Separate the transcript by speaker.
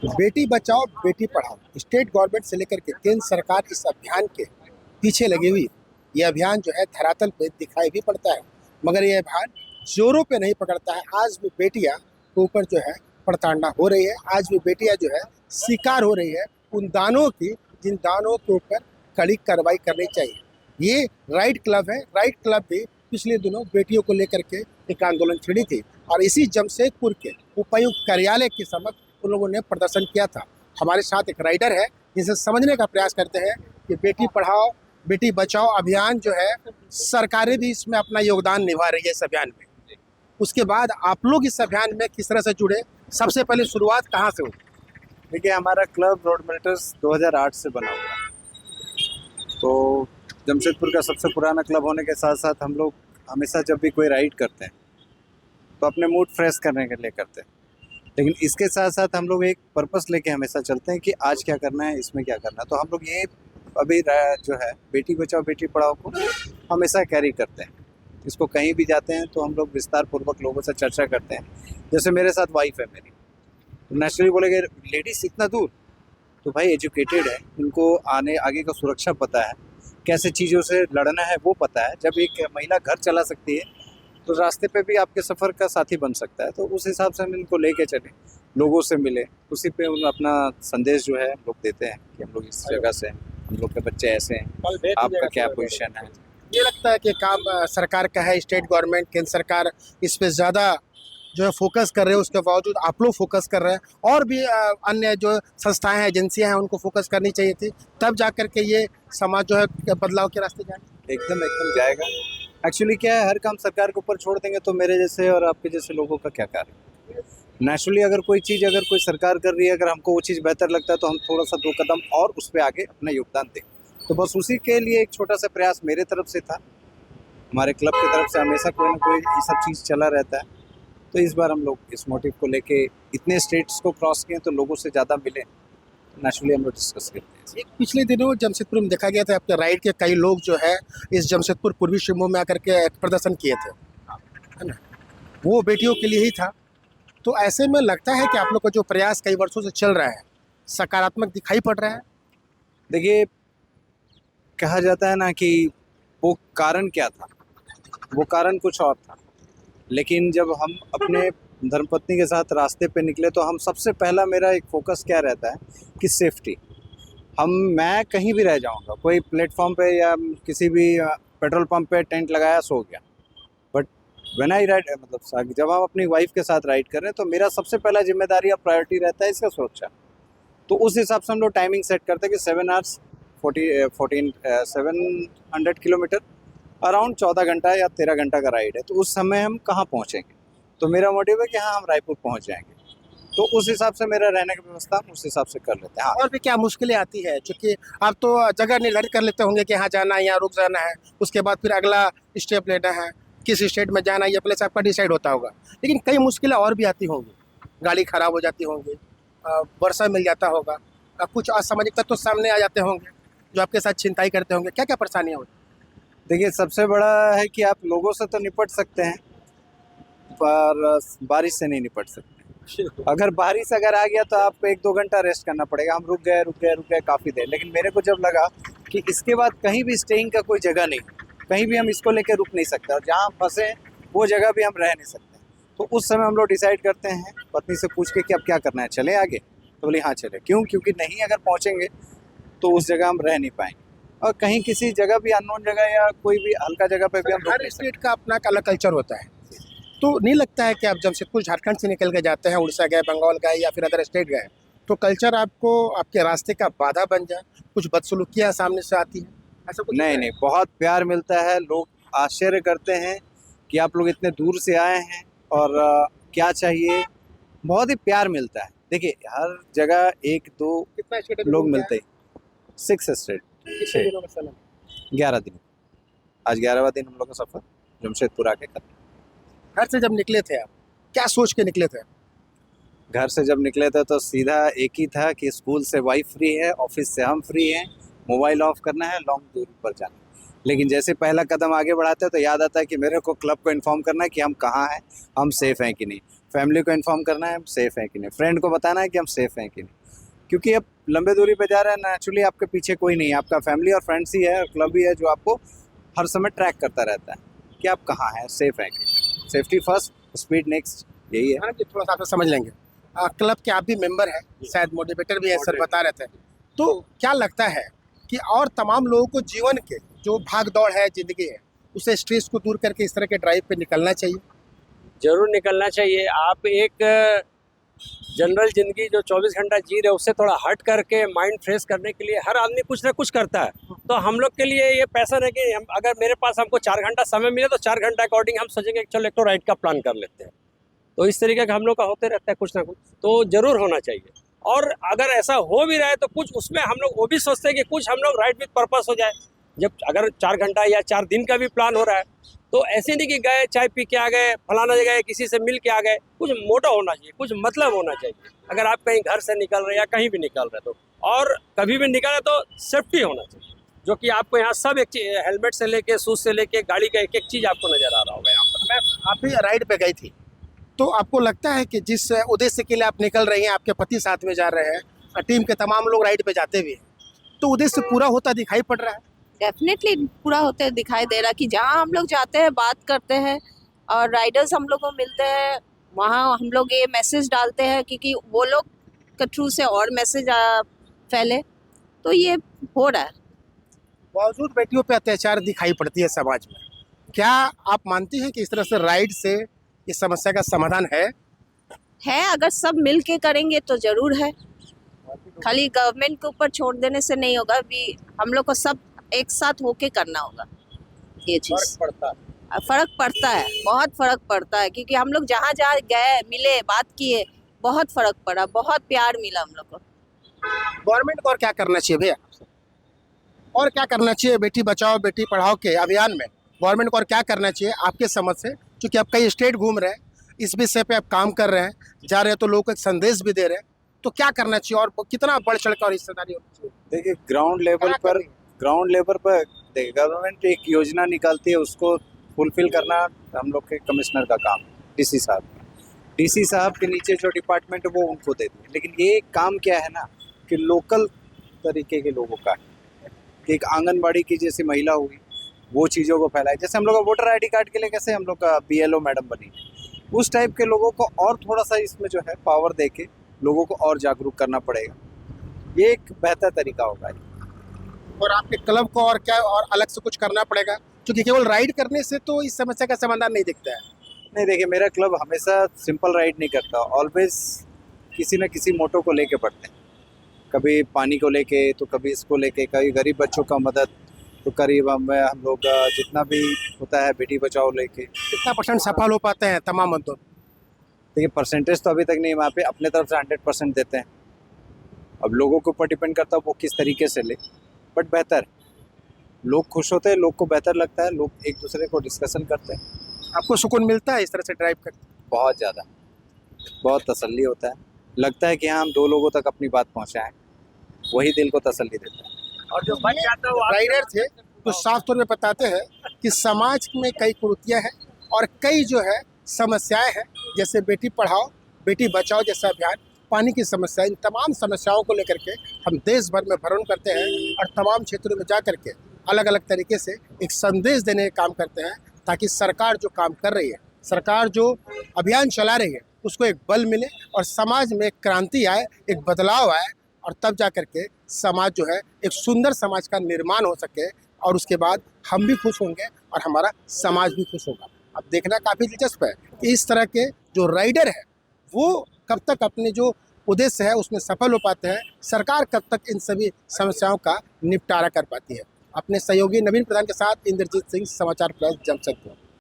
Speaker 1: Beti Bachao Beti Padhao state government से लेकर के केंद्र सरकार इस अभियान के पीछे लगी हुई है। ये अभियान जो है धरातल पे दिखाई भी पड़ता है, मगर ये अभियान जोरों पे नहीं पकड़ता है। आज भी बेटियां के ऊपर जो है प्रताड़ना हो रही है, आज भी बेटियां जो है शिकार हो रही है उन दानों की, जिन दानों के ऊपर कड़ी कार्रवाई करनी चाहिए। ये राइट क्लब है, राइट क्लब भी पिछले दिनों बेटियों को लेकर के एक आंदोलन छिड़ी थी और इसी जमशेदपुर के उपायुक्त कार्यालय के समक्ष उन लोगों ने प्रदर्शन किया था। हमारे साथ एक राइडर है जिसे समझने का प्रयास करते हैं कि बेटी पढ़ाओ बेटी बचाओ अभियान जो है सरकारें भी इसमें अपना योगदान निभा रही है इस अभियान में। उसके बाद आप लोग इस अभियान में किस तरह से जुड़े, सबसे पहले शुरुआत कहाँ से हुई?
Speaker 2: देखिए, हमारा क्लब रोड मिलिटर्स 2008 से बना हुआ है। तो जमशेदपुर का सबसे पुराना क्लब होने के साथ साथ हम लोग हमेशा जब भी कोई राइड करते हैं तो अपने मूड फ्रेश करने के लिए करते हैं, लेकिन इसके साथ साथ हम लोग एक पर्पस लेके हमेशा चलते हैं कि आज क्या करना है, इसमें क्या करना है। तो हम लोग ये अभी जो है बेटी बचाओ बेटी पढ़ाओ को हमेशा कैरी करते हैं। इसको कहीं भी जाते हैं तो हम लोग विस्तार पूर्वक लोगों से चर्चा करते हैं। जैसे मेरे साथ वाइफ है मेरी, तो नेचुरली बोलेंगे लेडीज़ इतना दूर, तो भाई एजुकेटेड है, उनको आगे का सुरक्षा पता है, कैसे चीज़ों से लड़ना है वो पता है। जब एक महिला घर चला सकती है तो रास्ते पे भी आपके सफ़र का साथी बन सकता है। तो उस हिसाब से हम इनको लेके चले, लोगों से मिले, उसी पे उन अपना संदेश जो है हम लोग देते हैं कि हम लोग इस जगह से, हम लोग के बच्चे ऐसे हैं, आपका क्या पोजीशन है।
Speaker 1: ये लगता है कि काम सरकार का है, स्टेट गवर्नमेंट केंद्र सरकार इस पे ज़्यादा जो है फोकस कर रहे हैं, उसके बावजूद आप लोग फोकस कर रहे हैं और भी अन्य जो संस्थाएं हैं एजेंसियां हैं उनको फोकस करनी चाहिए थी, तब जा कर के ये समाज जो है बदलाव के रास्ते जाए।
Speaker 2: एकदम जाएगा। एक्चुअली क्या है, हर काम सरकार के ऊपर छोड़ देंगे तो मेरे जैसे और आपके जैसे लोगों का क्या कार्य। नेचुरली अगर कोई चीज़ अगर कोई सरकार कर रही है, अगर हमको वो चीज़ बेहतर लगता है तो हम थोड़ा सा 2 कदम और उस पर आगे अपना योगदान दें। तो बस उसी के लिए एक छोटा सा प्रयास मेरे तरफ से था। हमारे क्लब की तरफ से हमेशा कोई ना कोई ये सब चीज़ चला रहता है। तो इस बार हम लोग इस मोटिव को लेके इतने स्टेट्स को क्रॉस किए तो लोगों से ज़्यादा मिले, नेचुरली हम लोग डिस्कस करते हैं।
Speaker 1: एक पिछले दिनों जमशेदपुर में देखा गया था आपके राइड के कई लोग जो है इस जमशेदपुर पूर्वी सिंहभूम में आकर के प्रदर्शन किए थे, है ना, वो बेटियों के लिए ही था। तो ऐसे में लगता है कि आप लोग का जो प्रयास कई वर्षों से चल रहा है सकारात्मक दिखाई पड़ रहा है।
Speaker 2: देखिए, कहा जाता है ना कि वो कारण क्या था, वो कारण कुछ और था, लेकिन जब हम अपने धर्मपत्नी के साथ रास्ते पे निकले तो हम सबसे पहला मेरा एक फोकस क्या रहता है कि सेफ्टी। मैं कहीं भी रह जाऊंगा, कोई प्लेटफॉर्म पे या किसी भी पेट्रोल पंप पे टेंट लगाया सो गया, बट व्हेन आई राइड, मतलब जब हम अपनी वाइफ के साथ राइड कर रहे हैं तो मेरा सबसे पहला जिम्मेदारी या प्रायोरिटी रहता है इसका सुरक्षा। तो उस हिसाब से हम लोग टाइमिंग सेट करते हैं कि 7 आवर्स 700 किलोमीटर, अराउंड 14 घंटा या 13 घंटा का राइड है। तो उस समय हम कहाँ पहुँचेंगे, तो मेरा मोटिव है कि हाँ हम रायपुर पहुँच जाएंगे। तो उस हिसाब से मेरा रहने की व्यवस्था हम उस हिसाब से कर लेते हैं। हाँ,
Speaker 1: और भी क्या मुश्किलें आती है, क्योंकि आप तो जगह निर्धारित कर लेते होंगे कि यहाँ जाना है, यहाँ रुक जाना है, उसके बाद फिर अगला स्टेप लेना है, किस स्टेट में जाना है, ये प्लेस आपका डिसाइड होता होगा। लेकिन कई मुश्किलें और भी आती होंगी, गाड़ी खराब हो जाती होंगी, वर्षा मिल जाता होगा, कुछ असामाजिक तत्व तो सामने आ जाते होंगे जो आपके साथ छिनताई करते होंगे, क्या क्या परेशानियाँ होती?
Speaker 2: देखिए, सबसे बड़ा है कि आप लोगों से तो निपट सकते हैं पर बारिश से नहीं निपट सकते। अगर बारिश अगर आ गया तो आपको 1-2 घंटा रेस्ट करना पड़ेगा। हम रुक गए काफ़ी देर, लेकिन मेरे को जब लगा कि इसके बाद कहीं भी स्टेइंग का कोई जगह नहीं, कहीं भी हम इसको लेके रुक नहीं सकते और जहाँ फंसे वो जगह भी हम रह नहीं सकते, तो उस समय हम लोग डिसाइड करते हैं पत्नी से पूछ के कि अब क्या करना है, चले आगे। तो बोली हाँ चले। क्योंकि नहीं अगर पहुँचेंगे तो उस जगह हम रह नहीं पाएंगे, और कहीं किसी जगह भी अननोन जगह या कोई भी हल्का जगह पे भी हम
Speaker 1: हर स्टेट का अपना अलग कल्चर होता है। तो नहीं लगता है कि आप जमशेदपुर झारखंड से निकल के जाते हैं, उड़ीसा गए, बंगाल गए या फिर अदर स्टेट गए, तो कल्चर आपको आपके रास्ते का बाधा बन जाए, कुछ बदसलूकियाँ सामने से आती है, ऐसा कुछ?
Speaker 2: नहीं, बहुत प्यार मिलता है। लोग आश्चर्य करते हैं कि आप लोग इतने दूर से आए हैं और क्या चाहिए, बहुत ही प्यार मिलता है। देखिए, हर जगह 1-2
Speaker 1: कितना स्टेट
Speaker 2: लोग मिलते हैं। 6 स्टेट, 11 दिन। आज 11वां दिन हम लोग का सफ़र जमशेदपुर आके कर।
Speaker 1: घर से जब निकले थे आप क्या सोच के निकले थे?
Speaker 2: घर से जब निकले थे तो सीधा एक ही था कि स्कूल से वाइफ फ्री है, ऑफिस से हम फ्री हैं, मोबाइल ऑफ करना है, लॉन्ग दूरी पर जाना है। लेकिन जैसे पहला कदम आगे बढ़ाते हैं तो याद आता है कि मेरे को क्लब को इन्फॉर्म करना है कि हम कहाँ हैं, हम सेफ़ हैं कि नहीं। फैमिली को इन्फॉर्म करना है हम सेफ हैं कि नहीं, फ्रेंड को बताना है कि हम सेफ हैं कि नहीं, क्योंकि अब लंबे दूरी पे जा रहे हैं, नेचुरली आपके पीछे कोई नहीं है, आपका फैमिली और फ्रेंड्स ही है और क्लब ही है जो आपको हर समय ट्रैक करता रहता है कि आप कहाँ हैं, सेफ हैं कि नहीं। सेफ्टी फर्स्ट, स्पीड नेक्स्ट, यही है।
Speaker 1: हाँ जी, थोड़ा सा आप समझ लेंगे। क्लब के आप भी मेंबर हैं, शायद मोटिवेटर भी है, सर बता रहे थे। तो क्या लगता है कि और तमाम लोगों को जीवन के जो भाग दौड़ है, जिंदगी है, उसे स्ट्रेस को दूर करके इस तरह के ड्राइव पे निकलना चाहिए?
Speaker 3: जरूर निकलना चाहिए। आप एक जनरल जिंदगी जो 24 घंटा जी रहे उससे थोड़ा हट करके माइंड फ्रेश करने के लिए हर आदमी कुछ ना कुछ करता है। तो हम लोग के लिए ये पैसा है कि हम अगर मेरे पास हमको 4 घंटा समय मिले तो 4 घंटा अकॉर्डिंग हम सोचेंगे कि चलो एक तो राइड का प्लान कर लेते हैं। तो इस तरीके का हम लोग का होते रहता है कुछ ना कुछ, तो जरूर होना चाहिए। और अगर ऐसा हो भी रहा है तो कुछ उसमें हम लोग वो भी सोचते हैं कि कुछ हम लोग राइड विद पर्पस हो जाए। जब अगर 4 घंटा या 4 दिन का भी प्लान हो रहा है तो ऐसे नहीं कि गए चाय पी के आ गए, फलाना जगह किसी से मिल के आ गए, कुछ मोटा होना चाहिए, कुछ मतलब होना चाहिए। अगर आप कहीं घर से निकल रहे हैं या कहीं भी निकल रहे तो, और कभी भी निकल रहे तो सेफ्टी होना चाहिए, जो कि आपको यहाँ सब एक चीज, हेलमेट से लेके शूज से लेके गाड़ी का एक एक चीज आपको नजर आ रहा होगा यहाँ पर।
Speaker 1: मैं आप भी राइड पे गई थी, तो आपको लगता है कि जिस उद्देश्य के लिए आप निकल रही हैं, आपके पति साथ में जा रहे हैं, टीम के तमाम लोग राइड पे जाते भी हैं, तो उद्देश्य पूरा होता दिखाई पड़ रहा है?
Speaker 4: डेफिनेटली पूरा होते दिखाई दे रहा कि जहाँ हम लोग जाते हैं, बात करते हैं और राइडर्स हम लोग को मिलते हैं, वहाँ हम लोग ये मैसेज डालते हैं क्योंकि वो लोग के थ्रू से और मैसेज फैले, तो ये हो रहा है।
Speaker 1: बावजूद बेटियों पे अत्याचार दिखाई पड़ती है समाज में, क्या आप मानती हैं कि इस तरह से राइड से इस समस्या का समाधान है?
Speaker 4: अगर सब मिल के करेंगे तो जरूर है, खाली गवर्नमेंट के ऊपर छोड़ देने से नहीं होगा, भी हम लोग को सब एक साथ होके करना होगा ये चीज। फर्क पड़ता है, बहुत फर्क पड़ता है, क्योंकि हम लोग जहाँ जहाँ गए, मिले, बात किए, बहुत फर्क पड़ा, बहुत प्यार मिला हम लोग को।
Speaker 1: गवर्नमेंट को और क्या करना चाहिए भैया, और क्या करना चाहिए बेटी बचाओ बेटी पढ़ाओ के अभियान में? गवर्नमेंट को और क्या करना चाहिए आपके समझ से, क्योंकि आप कई स्टेट घूम रहे हैं, इस विषय पे आप काम कर रहे हैं, जा रहे हैं तो लोगों को एक संदेश भी दे रहे हैं, तो क्या करना चाहिए और कितना बढ़ चढ़ कर हिस्सेदारी होनी चाहिए?
Speaker 2: देखिए ग्राउंड लेवल पर देखिए गवर्नमेंट एक योजना निकालती है, उसको फुलफिल करना हम लोग के कमिश्नर का काम, डीसी साहब के नीचे जो डिपार्टमेंट है वो उनको देती है। लेकिन ये काम क्या है ना कि लोकल तरीके के लोगों का है कि एक आंगनबाड़ी की जैसी महिला हुई वो चीज़ों को फैलाए, जैसे हम लोग का वोटर ID कार्ड के लिए कैसे हम लोग का BLO मैडम बनी, उस टाइप के लोगों को और थोड़ा सा इसमें जो है पावर दे के लोगों को और जागरूक करना पड़ेगा, ये एक बेहतर तरीका होगा।
Speaker 1: और आपके क्लब को और क्या और अलग से कुछ करना पड़ेगा, क्योंकि केवल राइड करने से तो इस समस्या का समाधान नहीं दिखता है?
Speaker 2: नहीं देखिए, मेरा क्लब हमेशा सिंपल राइड नहीं करता, ऑलवेज किसी न किसी मोटो को लेके पढ़ते हैं, कभी पानी को लेके, तो कभी इसको लेके, कभी गरीब बच्चों का मदद, तो करीब हम लोग जितना भी होता है बेटी बचाओ लेके।
Speaker 1: कितना % सफल हो पाते हैं तमाम मुद्दों?
Speaker 2: देखिए परसेंटेज तो अभी तक नहीं, वहाँ पे अपने तरफ से 100% देते हैं, अब लोगों के ऊपर डिपेंड करता है वो किस तरीके से ले, बट बेहतर, लोग खुश होते हैं, लोग को बेहतर लगता है, लोग एक दूसरे को डिस्कशन करते हैं।
Speaker 1: आपको सुकून मिलता है इस तरह से ड्राइव करके?
Speaker 2: बहुत ज़्यादा, बहुत तसल्ली होता है, लगता है कि हाँ हम 2 लोगों तक अपनी बात पहुँचाएँ, वही दिल को तसल्ली देता है।
Speaker 1: और जो राइडर थे तो साफ तौर पे बताते हैं कि समाज में कई कुरीतियाँ हैं और कई जो है समस्याएं हैं, जैसे बेटी पढ़ाओ बेटी बचाओ जैसा अभियान, पानी की समस्या, इन तमाम समस्याओं को लेकर के हम देश भर में भ्रमण करते हैं और तमाम क्षेत्रों में जा करके अलग अलग तरीके से एक संदेश देने का काम करते हैं, ताकि सरकार जो काम कर रही है, सरकार जो अभियान चला रही है, उसको एक बल मिले और समाज में एक क्रांति आए, एक बदलाव आए, और तब जा करके समाज जो है एक सुंदर समाज का निर्माण हो सके, और उसके बाद हम भी खुश होंगे और हमारा समाज भी खुश होगा। अब देखना काफ़ी दिलचस्प है कि इस तरह के जो राइडर है वो कब तक अपने जो उद्देश्य है उसमें सफल हो पाते हैं, सरकार कब तक इन सभी समस्याओं का निपटारा कर पाती है। अपने सहयोगी नवीन प्रधान के साथ इंद्रजीत सिंह, समाचार प्लस, जमशेदपुर।